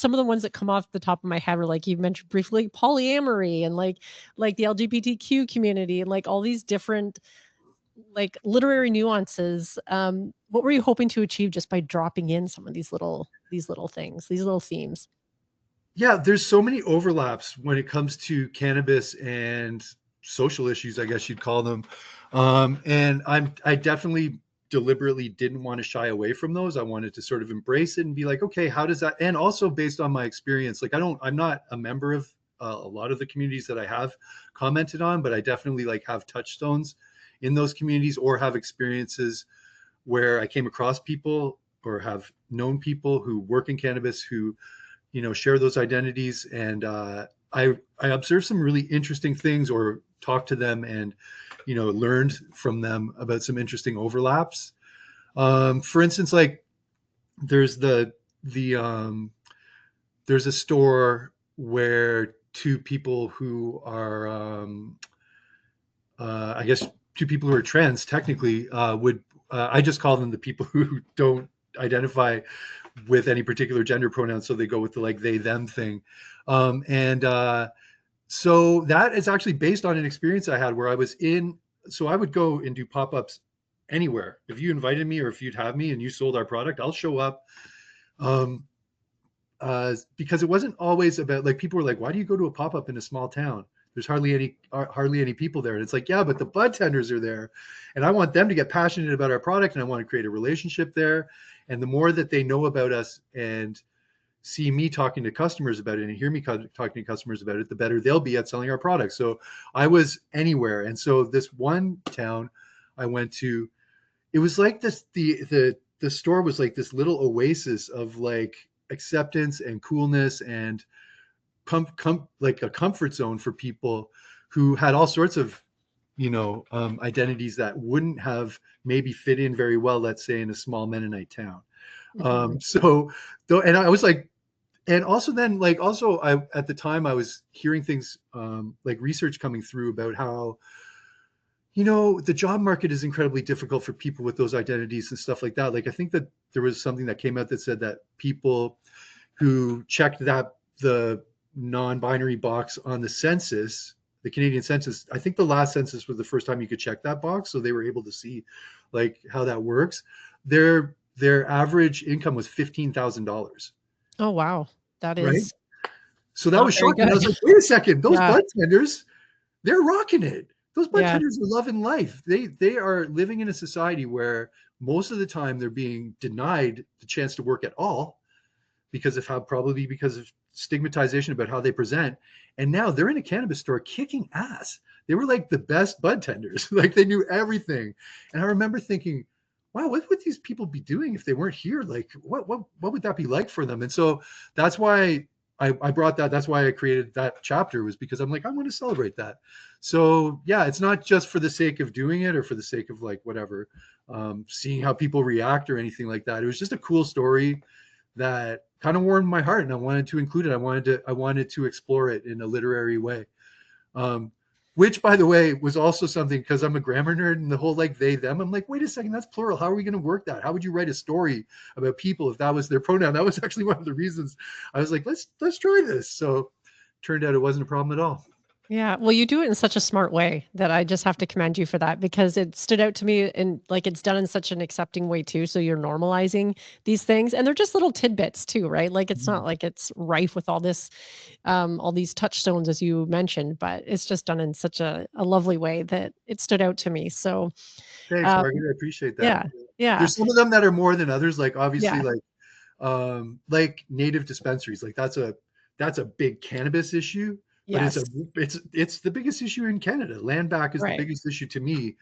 some of the ones that come off the top of my head are like you mentioned briefly, polyamory and like the LGBTQ community and like all these different like literary nuances. What were you hoping to achieve just by dropping in some of these little things, these little themes? Yeah, there's so many overlaps when it comes to cannabis and social issues, I guess you'd call them. And I definitely deliberately didn't want to shy away from those. I wanted to sort of embrace it and be like, okay, how does that? And also based on my experience, like I'm not a member of a lot of the communities that I have commented on, but I definitely like have touchstones in those communities or have experiences where I came across people or have known people who work in cannabis who share those identities. And I observed some really interesting things or talked to them and, learned from them about some interesting overlaps. For instance, like there's there's a store where two people who are, I guess, two people who are trans technically I just call them the people who don't identify with any particular gender pronoun, so they go with the like they them thing. So that is actually based on an experience I had where so I would go and do pop-ups anywhere. If you invited me or if you'd have me and you sold our product, I'll show up. Because it wasn't always about like people were like, why do you go to a pop-up in a small town? There's hardly any people there. And it's like, yeah, but the bud tenders are there. And I want them to get passionate about our product and I want to create a relationship there. And the more that they know about us and see me talking to customers about it and hear me talking to customers about it, the better they'll be at selling our product. So I was anywhere. And so this one town I went to, it was like this, the store was like this little oasis of like acceptance and coolness and like a comfort zone for people who had all sorts of identities that wouldn't have maybe fit in very well, let's say, in a small Mennonite town. So though, and I was like, and also then like also I at the time I was hearing things like research coming through about how the job market is incredibly difficult for people with those identities and stuff like that. Like I think that there was something that came out that said that people who checked the non-binary box on the census, the Canadian census, I think the last census was the first time you could check that box, so they were able to see like how that works. Their average income was $15,000. Oh wow, that right. is So that not was very shocking. I was good. like, wait a second, those Yeah, bud tenders, they're rocking it. Those bud yeah, tenders are loving life. They are living in a society where most of the time they're being denied the chance to work at all because of stigmatization about how they present. And now they're in a cannabis store kicking ass. They were like the best bud tenders. Like they knew everything. And I remember thinking, wow, what would these people be doing if they weren't here? Like what would that be like for them? And so that's why I brought that. That's why I created that chapter, was because I'm like, I want to celebrate that. So yeah, it's not just for the sake of doing it or for the sake of like whatever, seeing how people react or anything like that. It was just a cool story that kind of warmed my heart, and I wanted to include it. I wanted to explore it in a literary way. Which, by the way, was also something, because I'm a grammar nerd, and the whole like they them, I'm like, wait a second, that's plural. How are we going to work that? How would you write a story about people if that was their pronoun? That was actually one of the reasons I was like, let's try this. So turned out it wasn't a problem at all. yeah. Well, you do it in such a smart way that I just have to commend you for that because it stood out to me and like it's done in such an accepting way too. So you're normalizing these things and they're just little tidbits too, right? Like it's not like it's rife with all these touchstones as you mentioned, but it's just done in such a lovely way that it stood out to me. So, Thanks, um, Margaret. I appreciate that. yeah, yeah, There's some of them that are more than others. Like obviously, yeah, like native dispensaries. Like that's a big cannabis issue, but yes, it's the biggest issue in Canada. Land back is the right, biggest issue to me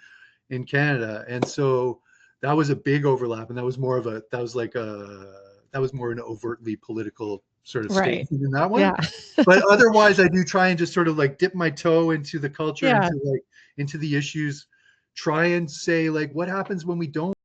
in Canada, and so that was a big overlap, and that was more an overtly political sort of right, statement in that one. yeah, But otherwise, I do try and just sort of like dip my toe into the culture, yeah. into the issues, try and say like what happens when we don't